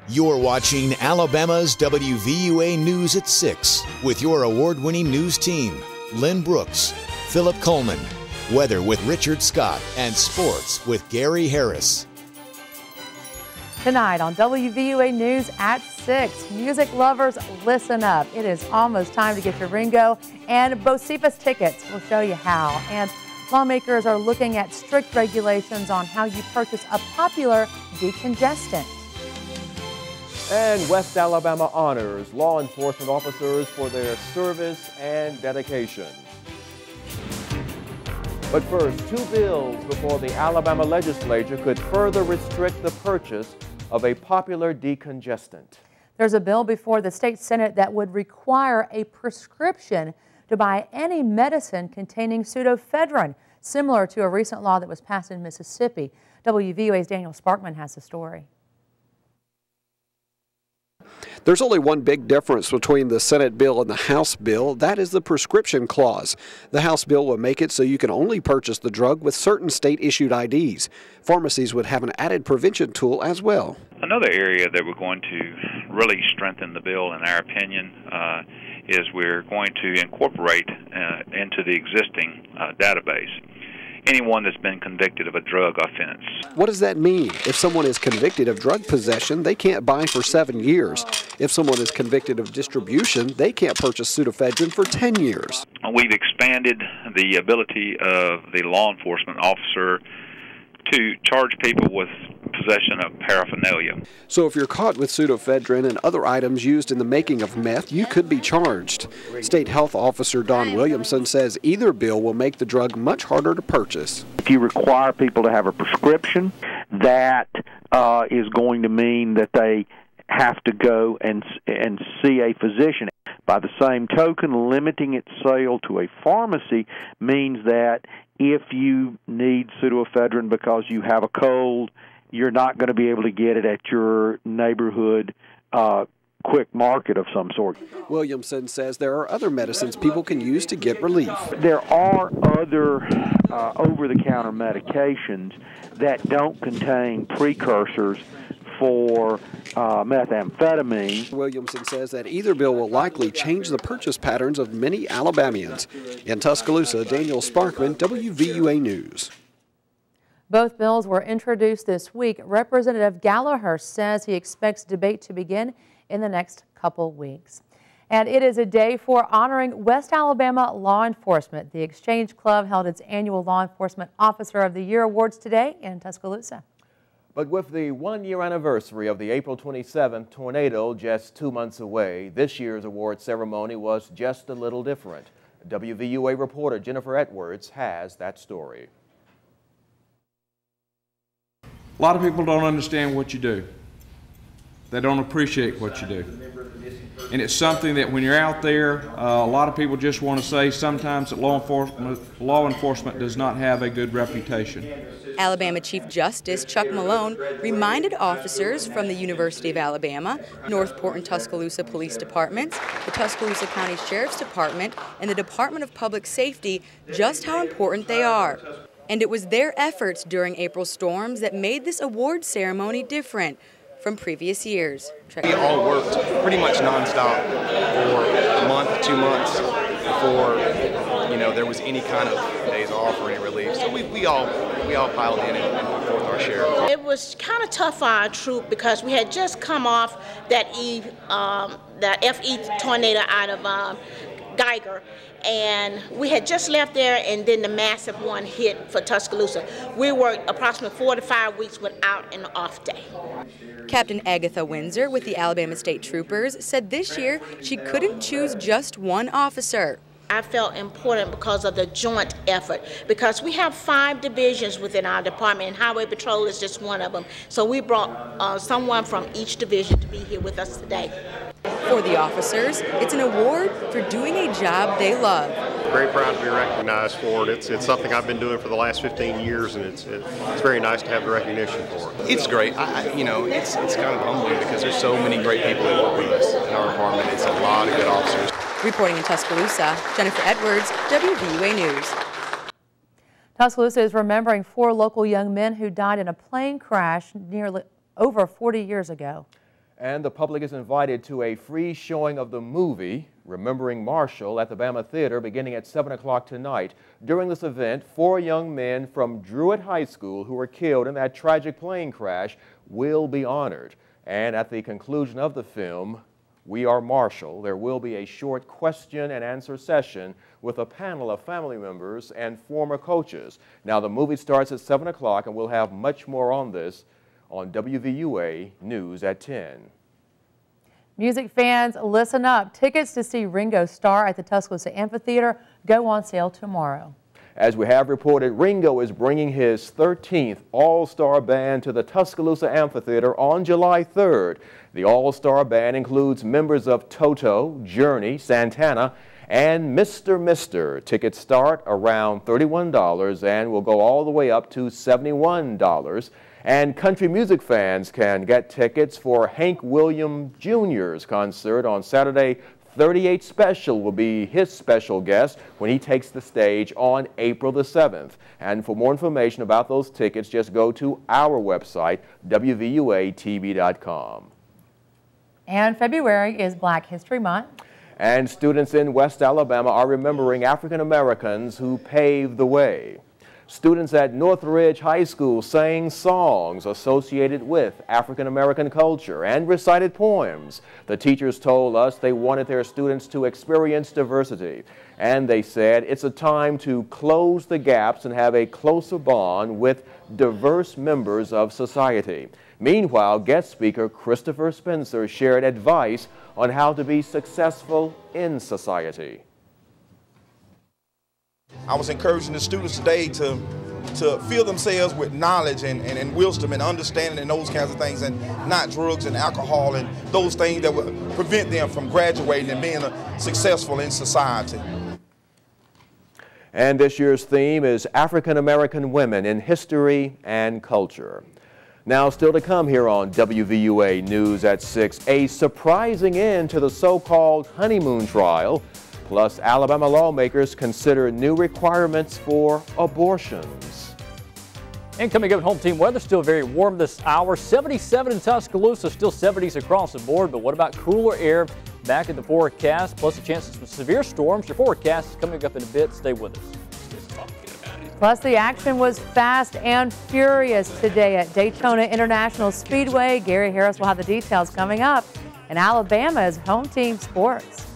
You're watching Alabama's WVUA News at 6 with your award-winning news team, Lynn Brooks, Philip Coleman, weather with Richard Scott, and sports with Gary Harris. Tonight on WVUA News at 6, music lovers, listen up. It is almost time to get your Ringo and Bocephus tickets. We'll show you how. And lawmakers are looking at strict regulations on how you purchase a popular decongestant. And West Alabama honors law enforcement officers for their service and dedication. But first, two bills before the Alabama legislature could further restrict the purchase of a popular decongestant. There's a bill before the state Senate that would require a prescription to buy any medicine containing pseudoephedrine, similar to a recent law that was passed in Mississippi. WVUA's Daniel Sparkman has the story. There's only one big difference between the Senate bill and the House bill. That is the prescription clause. The House bill will make it so you can only purchase the drug with certain state-issued IDs. Pharmacies would have an added prevention tool as well. Another area that we're going to really strengthen the bill, in our opinion, is we're going to incorporate into the existing database anyone that's been convicted of a drug offense. What does that mean? If someone is convicted of drug possession, they can't buy for 7 years. If someone is convicted of distribution, they can't purchase pseudoephedrine for 10 years. We've expanded the ability of the law enforcement officer to charge people with possession of paraphernalia. So if you're caught with pseudoephedrine and other items used in the making of meth, you could be charged. State Health Officer Don Williamson says either bill will make the drug much harder to purchase. If you require people to have a prescription, that is going to mean that they have to go and see a physician. By the same token, limiting its sale to a pharmacy means that if you need pseudoephedrine because you have a cold, you're not going to be able to get it at your neighborhood quick market of some sort. Williamson says there are other medicines people can use to get relief. There are other over-the-counter medications that don't contain precursors for methamphetamine. Williamson says that either bill will likely change the purchase patterns of many Alabamians. In Tuscaloosa, Daniel Sparkman, WVUA News. Both bills were introduced this week. Representative Gallagher says he expects debate to begin in the next couple weeks. And it is a day for honoring West Alabama law enforcement. The Exchange Club held its annual Law Enforcement Officer of the Year awards today in Tuscaloosa. But with the one-year anniversary of the April 27th tornado just 2 months away, this year's award ceremony was just a little different. WVUA reporter Jennifer Edwards has that story. A lot of people don't understand what you do. They don't appreciate what you do. And it's something that when you're out there, a lot of people just want to say sometimes that law enforcement does not have a good reputation. Alabama Chief Justice Chuck Malone reminded officers from the University of Alabama, Northport and Tuscaloosa Police Departments, the Tuscaloosa County Sheriff's Department, and the Department of Public Safety just how important they are. And it was their efforts during April storms that made this award ceremony different from previous years. We all worked pretty much nonstop for a month, 2 months before, there was any kind of days off or any relief. So we all piled in and put forth our share. It was kind of tough for our troop because we had just come off that FE tornado out of Geiger. And we had just left there, and then the massive one hit for Tuscaloosa. We worked approximately 4 to 5 weeks without an off day. Captain Agatha Windsor with the Alabama State Troopers said this year she couldn't choose just one officer. I felt important because of the joint effort, because we have 5 divisions within our department, and Highway Patrol is just one of them. So we brought someone from each division to be here with us today. For the officers, it's an award for doing a job they love. Very proud to be recognized for it. It's something I've been doing for the last 15 years, and it's very nice to have the recognition for it. It's great. It's kind of humbling because there's so many great people that work with us in our department. It's a lot of good officers. Reporting in Tuscaloosa, Jennifer Edwards, WVUA News. Tuscaloosa is remembering 4 local young men who died in a plane crash nearly over 40 years ago. And the public is invited to a free showing of the movie Remembering Marshall at the Bama Theater beginning at 7 o'clock tonight. During this event, 4 young men from Druid High School who were killed in that tragic plane crash will be honored. And at the conclusion of the film, We Are Marshall, there will be a short question and answer session with a panel of family members and former coaches. Now, the movie starts at 7 o'clock, and we'll have much more on this on WVUA News at 10. Music fans, listen up. Tickets to see Ringo Starr at the Tuscaloosa Amphitheater go on sale tomorrow. As we have reported, Ringo is bringing his 13th All-Star Band to the Tuscaloosa Amphitheater on July 3rd. The All-Star Band includes members of Toto, Journey, Santana, and Mr. Mister. Tickets start around $31 and will go all the way up to $71. And country music fans can get tickets for Hank Williams Jr.'s concert on Saturday. 38 Special will be his special guest when he takes the stage on April the 7th. And for more information about those tickets, just go to our website, WVUATV.com. And February is Black History Month. And students in West Alabama are remembering African Americans who paved the way. Students at Northridge High School sang songs associated with African American culture and recited poems. The teachers told us they wanted their students to experience diversity. And they said it's a time to close the gaps and have a closer bond with diverse members of society. Meanwhile, guest speaker Christopher Spencer shared advice on how to be successful in society. I was encouraging the students today to fill themselves with knowledge and wisdom and understanding and those kinds of things, and not drugs and alcohol and those things that would prevent them from graduating and being successful in society. And this year's theme is African American women in history and culture. Now, still to come here on WVUA News at 6, a surprising end to the so-called honeymoon trial. Plus, Alabama lawmakers consider new requirements for abortions. And coming up at Home Team weather, still very warm this hour. 77 in Tuscaloosa, still 70s across the board. But what about cooler air back in the forecast? Plus a chance of some severe storms. Your forecast is coming up in a bit. Stay with us. Plus, the action was fast and furious today at Daytona International Speedway. Gary Harris will have the details coming up. And Alabama's Home Team Sports.